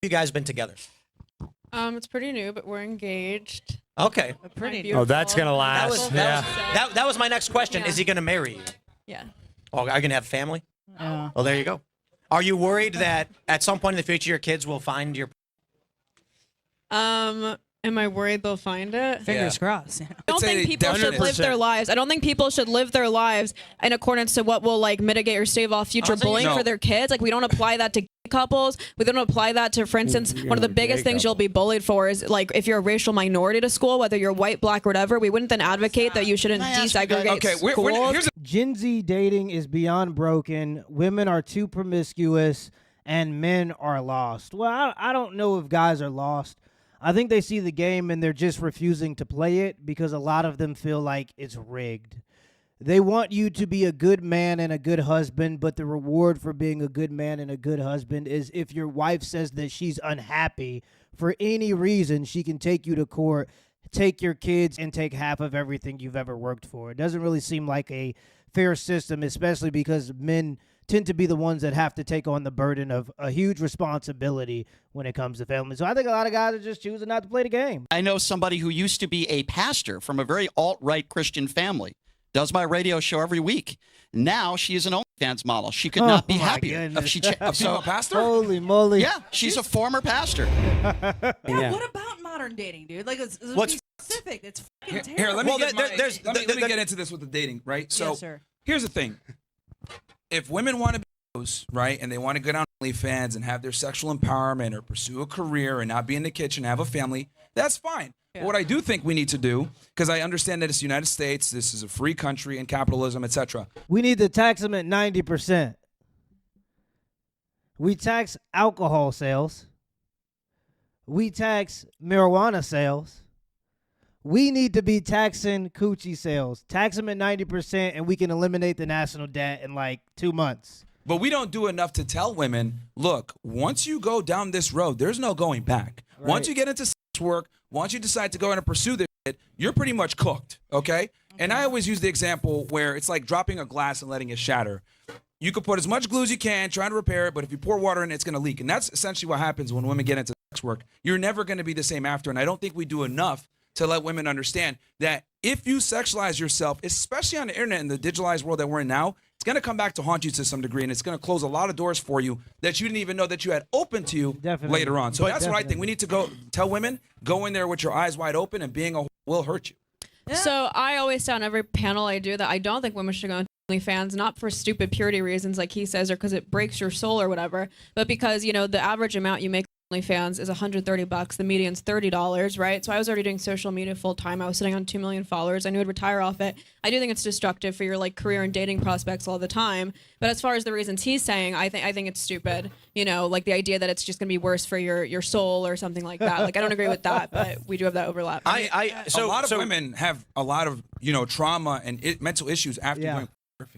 You guys been together? It's pretty new, but we're engaged. Okay. Pretty. Oh, that's gonna last. That was my next question. Yeah. Is he gonna marry you? Yeah. Oh, are you gonna have a family? Yeah. Oh, there you go. Are you worried that at some point in the future your kids will find your? Am I worried they'll find it? Fingers crossed. I don't think people should live their lives. I don't think people should live their lives in accordance to what will like mitigate or stave off future bullying for their kids. Like we don't apply that to gay couples. We don't apply that to, for instance, one of the biggest things you'll be bullied for is like if you're a racial minority to school, whether you're white, black, or whatever. We wouldn't then advocate that you shouldn't desegregate schools. Gen Z dating is beyond broken. Women are too promiscuous, and men are lost. Well, I don't know if guys are lost. I think they see the game and they're just refusing to play it because a lot of them feel like it's rigged. They want you to be a good man and a good husband, but the reward for being a good man and a good husband is if your wife says that she's unhappy for any reason, she can take you to court, take your kids, and take half of everything you've ever worked for. It doesn't really seem like a fair system, especially because men tend to be the ones that have to take on the burden of a huge responsibility when it comes to family. So I think a lot of guys are just choosing not to play the game. I know somebody who used to be a pastor from a very alt-right Christian family, does my radio show every week. Now she is an OnlyFans model. She could not be happier. If she a female pastor? Holy moly. Yeah, she's a former pastor. Yeah. What about modern dating, dude? Like, let's be specific. It's fucking terrible. Here, let me get into this with the dating, right? So yes, sir. Here's the thing. If women want to be those, right, and they want to go down OnlyFans and have their sexual empowerment or pursue a career and not be in the kitchen, have a family, that's fine. Yeah. But what I do think we need to do, because I understand that it's the United States, this is a free country and capitalism, etc. We need to tax them at 90%. We tax alcohol sales. We tax marijuana sales. We need to be taxing coochie sales. Tax them at 90%, and we can eliminate the national debt in like 2 months. But we don't do enough to tell women, look, once you go down this road, there's no going back. Right. Once you get into sex work, once you decide to go in and pursue this shit, you're pretty much cooked, okay? And I always use the example where it's like dropping a glass and letting it shatter. You could put as much glue as you can, trying to repair it, but if you pour water in it, it's going to leak. And that's essentially what happens when women get into sex work. You're never going to be the same after, and I don't think we do enough to let women understand that if you sexualize yourself, especially on the internet and the digitalized world that we're in now, it's going to come back to haunt you to some degree, and it's going to close a lot of doors for you that you didn't even know that you had open to you later on. So that's what I think. We need to go tell women, go in there with your eyes wide open, and being a will hurt you. Yeah. So I always say on every panel I do that I don't think women should go into OnlyFans, not for stupid purity reasons like he says, or because it breaks your soul or whatever, but because, you know, the average amount you make OnlyFans is $130. The median's $30, right? So I was already doing social media full time. I was sitting on 2 million followers. I knew I'd retire off it. I do think it's destructive for your like career and dating prospects all the time. But as far as the reasons he's saying, I think it's stupid. You know, like the idea that it's just gonna be worse for your soul or something like that. Like I don't agree with that, but we do have that overlap. So a lot of women have a lot of trauma and mental issues after going.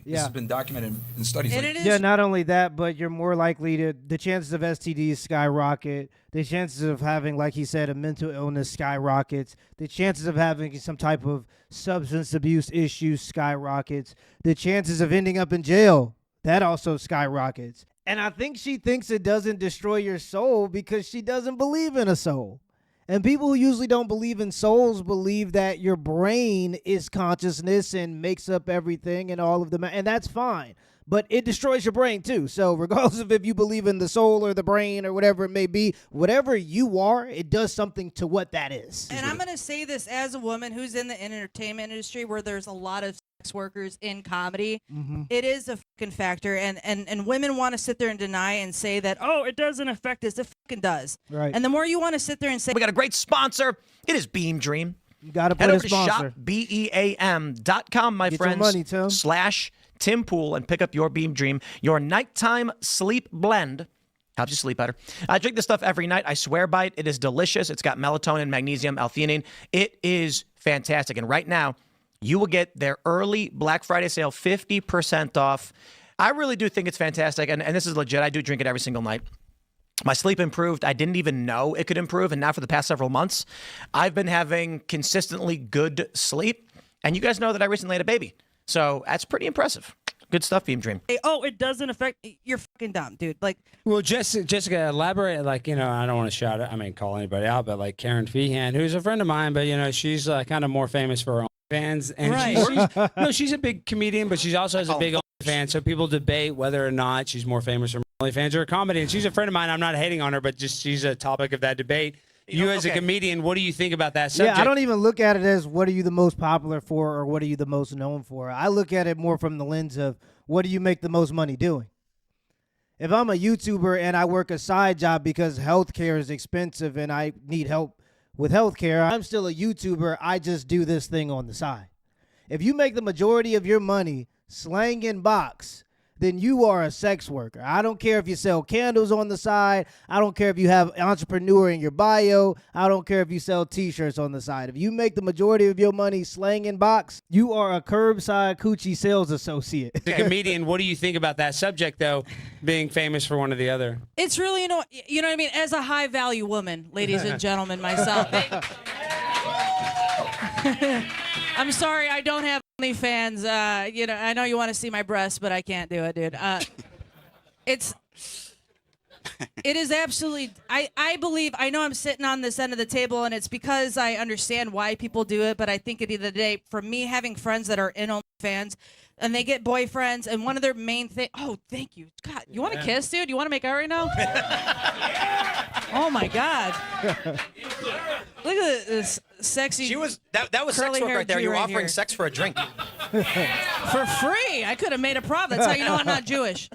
This has been documented in studies. Yeah, not only that, but you're more likely to, the chances of STDs skyrocket, the chances of having, like he said, a mental illness skyrockets, the chances of having some type of substance abuse issues skyrockets, the chances of ending up in jail, that also skyrockets. And I think she thinks it doesn't destroy your soul because she doesn't believe in a soul. And people who usually don't believe in souls believe that your brain is consciousness and makes up everything and all of them. And that's fine. But it destroys your brain too. So regardless of if you believe in the soul or the brain or whatever it may be, whatever you are, it does something to what that is. And I'm going to say this as a woman who's in the entertainment industry where there's a lot of sex workers in comedy. It is a fucking factor. And women want to sit there and deny and say that, oh, it doesn't affect us. It fucking does. Right. And the more you want to sit there and say, we got a great sponsor. It is Beam Dream. You got to put Head a over to sponsor. shopbeam.com, my Get friends. your money, Tim. /Tim Pool and pick up your Beam Dream, your nighttime sleep blend. Helps you sleep better. I drink this stuff every night. I swear by it. It is delicious. It's got melatonin, magnesium, L-theanine. It is fantastic. And right now, you will get their early Black Friday sale, 50% off. I really do think it's fantastic. And this is legit. I do drink it every single night. My sleep improved. I didn't even know it could improve. And now for the past several months, I've been having consistently good sleep. And you guys know that I recently had a baby. So that's pretty impressive. Good stuff, Beam Dream. Hey, oh, it doesn't affect. You're fucking dumb, dude. Like, Well, Jessica, elaborate. Like, I don't want to shout it. I mean, call anybody out, but like Karen Feehan, who's a friend of mine, but she's kind of more famous for her OnlyFans, and Right. she's a big comedian, but she also has a big OnlyFans. So people debate whether or not she's more famous for OnlyFans or a comedy. And she's a friend of mine. I'm not hating on her, but just she's a topic of that debate. You as a comedian, what do you think about that subject? Yeah, I don't even look at it as what are you the most popular for or what are you the most known for. I look at it more from the lens of what do you make the most money doing. If I'm a YouTuber and I work a side job because healthcare is expensive and I need help with healthcare, I'm still a YouTuber. I just do this thing on the side. If you make the majority of your money slanging box, then you are a sex worker. I don't care if you sell candles on the side. I don't care if you have entrepreneur in your bio. I don't care if you sell t-shirts on the side. If you make the majority of your money slanging box, you are a curbside coochie sales associate. As a comedian, what do you think about that subject, though, being famous for one or the other? it's really, you know what I mean? As a high value woman, ladies and gentlemen, myself. I'm sorry, I don't have OnlyFans. I know you want to see my breasts, but I can't do it, dude. It is absolutely. I believe. I know I'm sitting on this end of the table, and it's because I understand why people do it. But I think at the end of the day, for me, having friends that are in OnlyFans, and they get boyfriends, and one of their main thing. Oh, thank you, God. You want to kiss, dude? You want to make out right now? Oh my God. Look at this sexy. She was that was sex work curly-haired right there. Jew You were right offering here. sex for a drink. For free. I could have made a profit. That's how you know I'm not Jewish.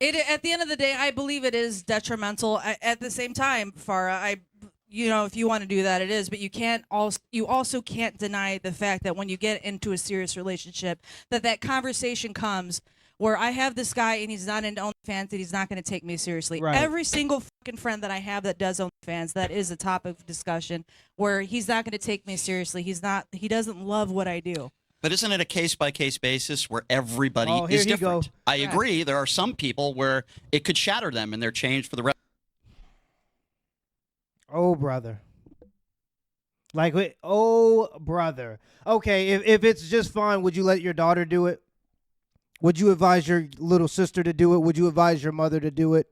At the end of the day, I believe it is detrimental. At the same time, Farah, if you want to do that, it is. But you also can't deny the fact that when you get into a serious relationship, that conversation comes where I have this guy and he's not into OnlyFans and he's not going to take me seriously. Right. Every single fucking friend that I have that does OnlyFans, that is a topic of discussion where he's not going to take me seriously. He doesn't love what I do. But isn't it a case-by-case basis where everybody Oh, here is he different? go. I agree. There are some people where it could shatter them and they're changed for the rest. Oh, brother. Like, wait, oh, brother. Okay, if it's just fine, would you let your daughter do it? Would you advise your little sister to do it? Would you advise your mother to do it?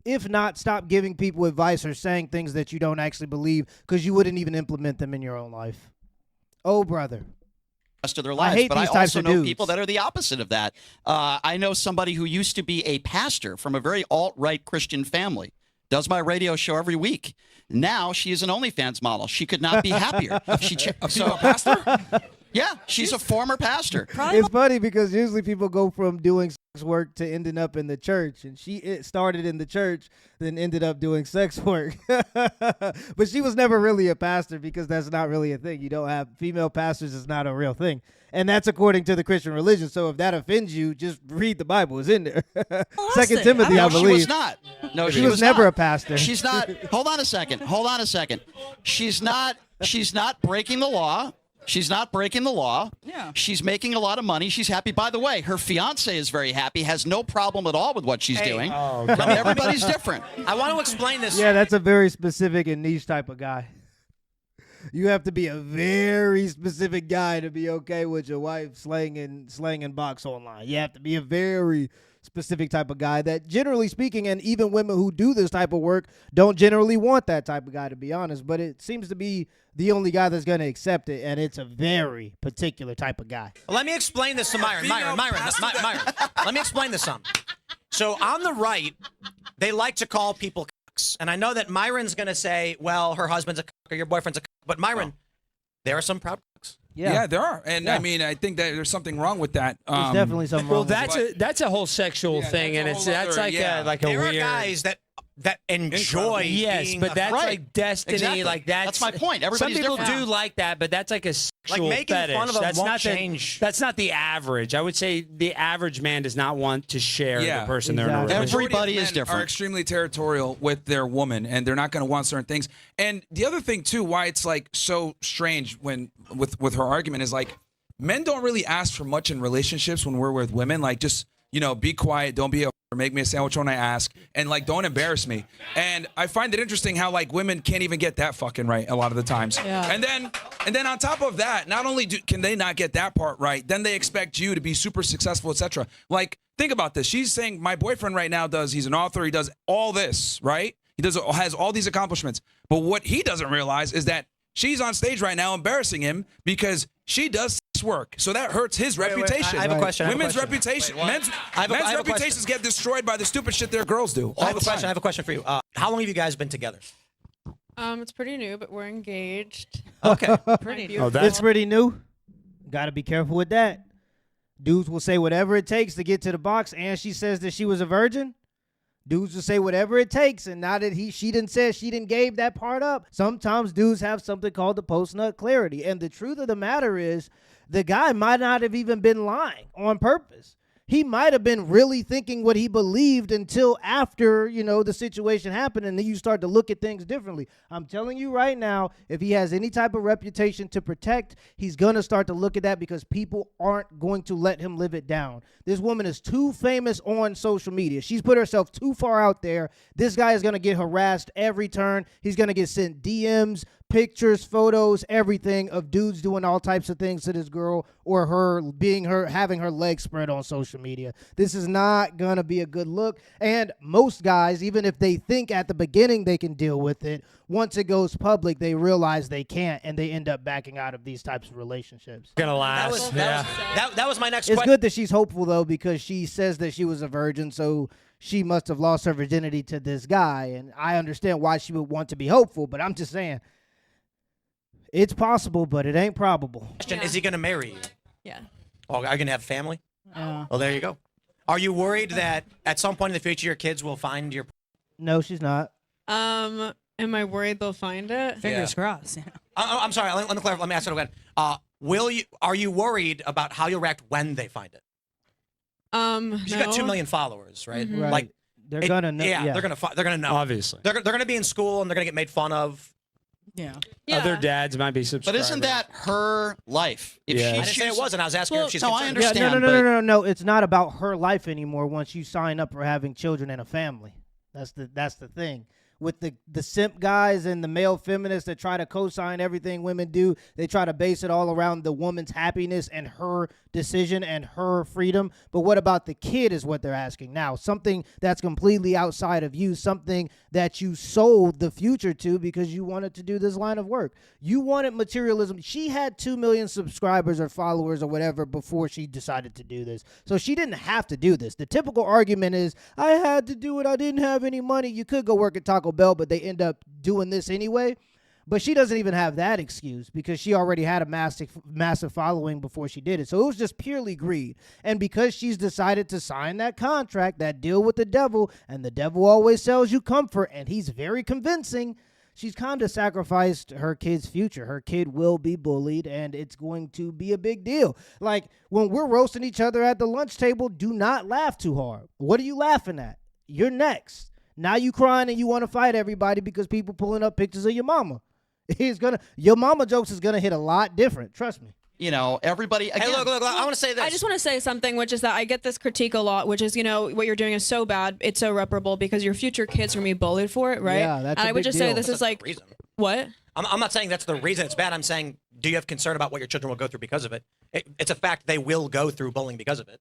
If not, stop giving people advice or saying things that you don't actually believe because you wouldn't even implement them in your own life. Oh, brother. Rest of their lives. hate But these I types also of know dudes. people that are the opposite of that. I know somebody who used to be a pastor from a very alt-right Christian family. Does my radio show every week. Now she is an OnlyFans model. She could not be happier. A female pastor? Yeah, she's a former pastor. It's funny because usually people go from doing sex work to ending up in the church, and it started in the church, then ended up doing sex work. But she was never really a pastor because that's not really a thing. You don't have female pastors; is not a real thing, and that's according to the Christian religion. So if that offends you, just read the Bible; it's in there. Second Timothy, No, I she believe. was not. No, She was never not. a pastor. She's not. Hold on a second. She's not breaking the law. She's not breaking the law. Yeah. She's making a lot of money. She's happy. By the way, her fiance is very happy, has no problem at all with what she's doing. Oh, I mean, everybody's different. I want to explain this. Yeah, that's a very specific and niche type of guy. You have to be a very specific guy to be okay with your wife slanging box online. You have to be a very specific type of guy that, generally speaking, and even women who do this type of work don't generally want that type of guy, to be honest. But it seems to be the only guy that's going to accept it, and it's a very particular type of guy. Let me explain this to Myron. Myron. Let me explain this to him. So on the right, they like to call people cocks. And I know that Myron's going to say, well, her husband's a cock or your boyfriend's a cock. But Myron, there are some proud cocks. Yeah, there are. And I mean, I think that there's something wrong with that. There's definitely something wrong with That's a whole sexual Yeah, thing, and that's it's a whole that's other- like yeah. a There weird. are guys that enjoy Yes, being but that's Right. like destiny. Exactly. Like that's my point. Everybody's some people different. do like that, but that's like a sexual making fetish. fun of them that's won't not change. That's not the average. I would say the average man does not want to share Yeah. the person they're in a Exactly. relationship. Everybody Majority of is men different. Are extremely territorial with their woman, and they're not going to want certain things. And the other thing too, why it's like so strange when with her argument is like, men don't really ask for much in relationships when we're with women. Like, just be quiet, don't be a or make me a sandwich when I ask, and like don't embarrass me. And I find it interesting how like women can't even get that fucking right a lot of the times. Yeah. And then on top of that, not only can they not get that part right, then they expect you to be super successful, etc. Like think about this. She's saying my boyfriend right now he's an author, he does all this, right? Has all these accomplishments. But what he doesn't realize is that she's on stage right now embarrassing him because she does sex work. So that hurts his reputation. I have a question. Women's reputation. Men's reputations get destroyed by the stupid shit their girls do. I have a question for you. How long have you guys been together? It's pretty new, but we're engaged. Okay. Pretty Oh, It's pretty new. Got to be careful with that. Dudes will say whatever it takes to get to the box, and she says that she was a virgin. Dudes will say whatever it takes, and now that she didn't gave that part up. Sometimes dudes have something called the post-nut clarity, and the truth of the matter is, the guy might not have even been lying on purpose. He might have been really thinking what he believed until after, the situation happened, and then you start to look at things differently. I'm telling you right now, if he has any type of reputation to protect, he's going to start to look at that because people aren't going to let him live it down. This woman is too famous on social media. She's put herself too far out there. This guy is going to get harassed every turn. He's going to get sent DMs, pictures, photos, everything of dudes doing all types of things to this girl or having her legs spread on social media. This is not going to be a good look. And most guys, even if they think at the beginning they can deal with it, once it goes public, they realize they can't and they end up backing out of these types of relationships. Gonna last. That was my next It's question. good that she's hopeful, though, because she says that she was a virgin, so she must have lost her virginity to this guy. And I understand why she would want to be hopeful, but I'm just saying, it's possible, but it ain't probable. Question, is he going to marry you? Yeah. Oh, are you going to have family? Well, there you go. Are you worried that at some point in the future your kids will find your... No, she's not. Am I worried they'll find it? Fingers crossed. I'm sorry. Let me clarify. Let me ask it again. Are you worried about how you'll react when they find it? She's got 2 million followers, right? Right. Like They're gonna know. Yeah, they're gonna know. Obviously. They're gonna be in school and they're gonna get made fun of. Yeah. Other dads might be subscribers. But isn't that her life? If Yeah. she I didn't say it chooses- wasn't. I was asking her if she's No, I concerned. understand. No. It's not about her life anymore once you sign up for having children and a family. That's the thing. With the simp guys and the male feminists that try to co-sign everything women do, they try to base it all around the woman's happiness and her decision and her freedom. But what about the kid is what they're asking now. Something that's completely outside of you, something that you sold the future to because you wanted to do this line of work. You wanted materialism. She had 2 million subscribers or followers or whatever before she decided to do this. So she didn't have to do this. The typical argument is, I had to do it. I didn't have any money. You could go work at Taco Bell, but they end up doing this anyway. But she doesn't even have that excuse because she already had a massive following before she did it. So it was just purely greed. And because she's decided to sign that contract, that deal with the devil, and the devil always sells you comfort, and he's very convincing, she's kind of sacrificed her kid's future. Her kid will be bullied, and it's going to be a big deal. Like, when we're roasting each other at the lunch table, do not laugh too hard. What are you laughing at? You're next. Now you crying and you want to fight everybody because people pulling up pictures of your mama. Your mama jokes is gonna hit a lot different. Trust me. Everybody. Again, Hey, look, I want to say this. I just want to say something, which is that I get this critique a lot, which is, what you're doing is so bad, it's so irreparable because your future kids are going to be bullied for it, right? Yeah, that's and a I would big just deal. say this is like, reason. what? I'm not saying that's the reason it's bad. I'm saying, do you have concern about what your children will go through because of it? It's a fact they will go through bullying because of it.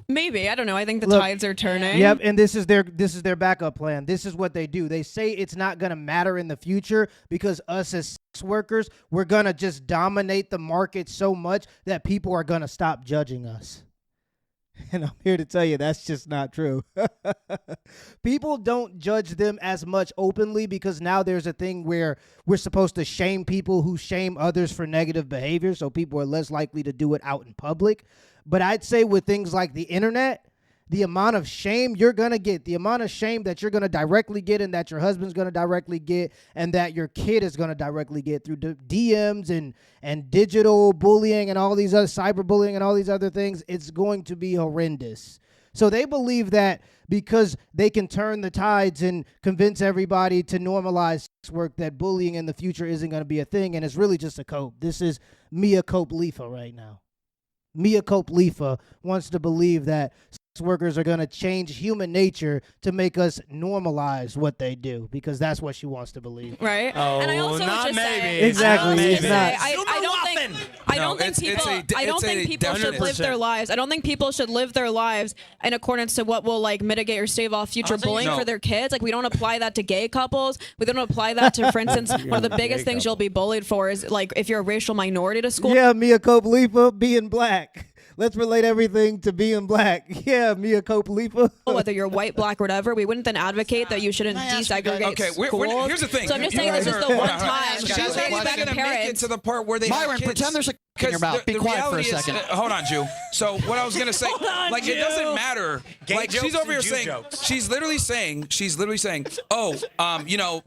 Maybe. I don't know. I think the Look, tides are turning. Yep, and this is their backup plan. This is what they do. They say it's not going to matter in the future because us as sex workers, we're going to just dominate the market so much that people are going to stop judging us. And I'm here to tell you that's just not true. People don't judge them as much openly because now there's a thing where we're supposed to shame people who shame others for negative behavior, so people are less likely to do it out in public. But I'd say with things like the internet, the amount of shame you're going to get, the amount of shame that you're going to directly get and that your husband's going to directly get and that your kid is going to directly get through DMs and digital bullying and all these other cyberbullying and all these other things, it's going to be horrendous. So they believe that because they can turn the tides and convince everybody to normalize sex work, that bullying in the future isn't going to be a thing, and it's really just a cope. This is Mia Cope Lifa right now. Mia Cope Lifa wants to believe that sex workers are going to change human nature to make us normalize what they do, because that's what she wants to believe. Right. Oh, and I also not would just maybe. say, Exactly, I would it's just not. say, I don't think people should definite. live their lives. I don't think people should live their lives in accordance to what will like mitigate or stave off future bullying no. for their kids. Like we don't apply that to gay couples. We don't apply that to, for instance, one of the biggest things you'll be bullied for is like if you're a racial minority to school. Yeah, Mia Khalifa being black. Let's relate everything to being black. Yeah, Mia Khalifa. Whether you're white, black, or whatever, we wouldn't then advocate that you shouldn't desegregate Okay, schools. here's the thing. So I'm just saying that's just the one time. She's not even going to make it to the part where they have Myron, kids. pretend there's a in your mouth. Be quiet for a second. Hold on, Jew. So what I was gonna say, like, it doesn't matter. Like, she's over here saying, she's literally saying, oh, you know,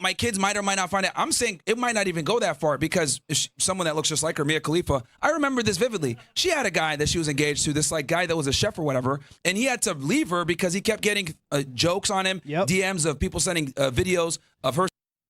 my kids might or might not find it. I'm saying it might not even go that far because someone that looks just like her, Mia Khalifa, I remember this vividly. She had a guy that she was engaged to, this like guy that was a chef or whatever, and he had to leave her because he kept getting jokes on him, DMs of people sending videos of her,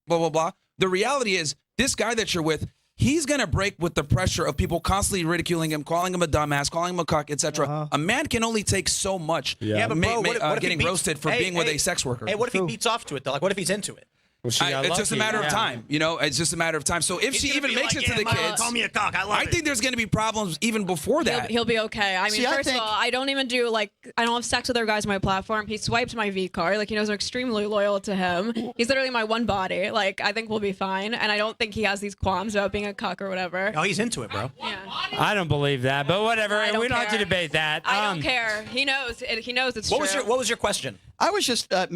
blah blah blah. The reality is, this guy that you're with, he's going to break with the pressure of people constantly ridiculing him, calling him a dumbass, calling him a cuck, etc. A man can only take so much Yeah, but bro, what if getting he beats, roasted for being with a sex worker. Hey, what if he beats off to it, though? Like, what if he's into it? Well, it's just a matter of time, you know. It's just a matter of time. So if she even makes it to the kids, call me a cock. I think there's going to be problems even before that. He'll be okay. I mean, first of all, I don't even do I don't have sex with other guys on my platform. He swiped my V card. Like, he knows I'm extremely loyal to him. He's literally my one body. Like, I think we'll be fine. And I don't think he has these qualms about being a cuck or whatever. Oh, he's into it, bro. Yeah. I don't believe that, but whatever. We don't have to debate that. I don't care. He knows. He knows it's true. What was your question? I was just I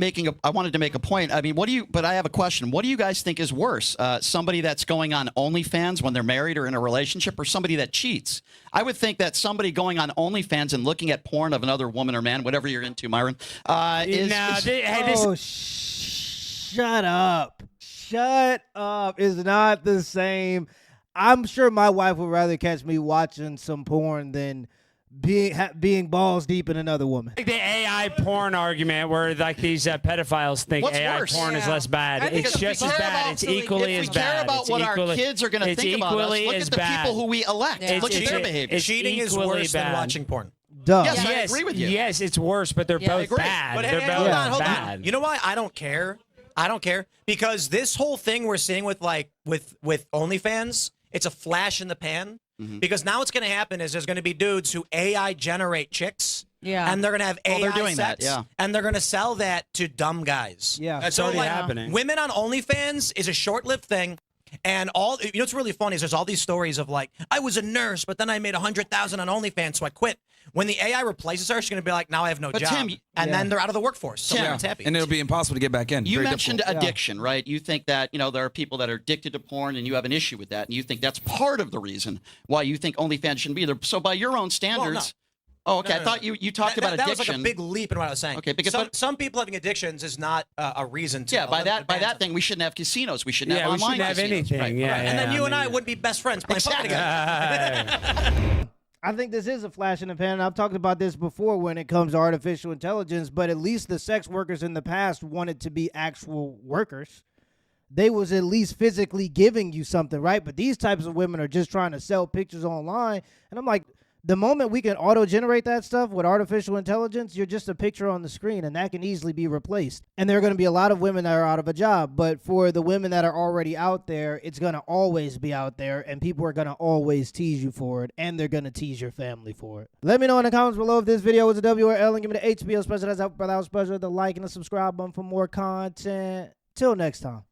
wanted to make a point. I mean, but I have a question. What do you guys think is worse? Somebody that's going on OnlyFans when they're married or in a relationship, or somebody that cheats? I would think that somebody going on OnlyFans and looking at porn of another woman or man, whatever you're into, Myron, Shut up. Shut up. It's not the same. I'm sure my wife would rather catch me watching some porn than being balls deep in another woman. Like the AI porn argument where like these pedophiles think What's AI worse? porn is less bad. It's just as bad. It's equally as bad. If we care about what our kids are going to think about us, look at the people who we elect. Look at their behavior. Cheating is worse than watching porn. Duh. Yes, I agree with you. Yes, it's worse, but they're both bad. But They're both bad. You know why I don't care? I don't care because this whole thing we're seeing with with OnlyFans, it's a flash in the pan. Because now what's going to happen is there's going to be dudes who AI generate chicks. Yeah. And they're going to have AI they're doing sex, that, yeah. And they're going to sell that to dumb guys. Yeah. That's So, already like, happening. Women on OnlyFans is a short-lived thing. And you know what's really funny is there's all these stories of like, I was a nurse, but then I made $100,000 on OnlyFans, so I quit. When the AI replaces her, she's going to be like, now I have no job. Tim, and then they're out of the workforce. So everyone's happy. And it'll be impossible to get back in. You Very mentioned difficult. addiction, right? You think that, you know, there are people that are addicted to porn and you have an issue with that. And you think that's part of the reason why you think OnlyFans shouldn't be there. So by your own standards. Oh, okay. No. I thought you talked about addiction. That was like a big leap in what I was saying. Okay, because some people having addictions is not a reason to. Yeah, by that thing, we shouldn't have casinos. We shouldn't have we online shouldn't have casinos. anything. Right. Yeah, and then you and I wouldn't be best friends playing poker together. I think this is a flash in the pan. I've talked about this before when it comes to artificial intelligence, but at least the sex workers in the past wanted to be actual workers. They was at least physically giving you something, right? But these types of women are just trying to sell pictures online. And I'm like, the moment we can auto-generate that stuff with artificial intelligence, you're just a picture on the screen, and that can easily be replaced. And there are going to be a lot of women that are out of a job, but for the women that are already out there, it's going to always be out there, and people are going to always tease you for it, and they're going to tease your family for it. Let me know in the comments below if this video was a W or L, and give me the HBO special. That's out for the house pleasure, the like and the subscribe button for more content. Till next time.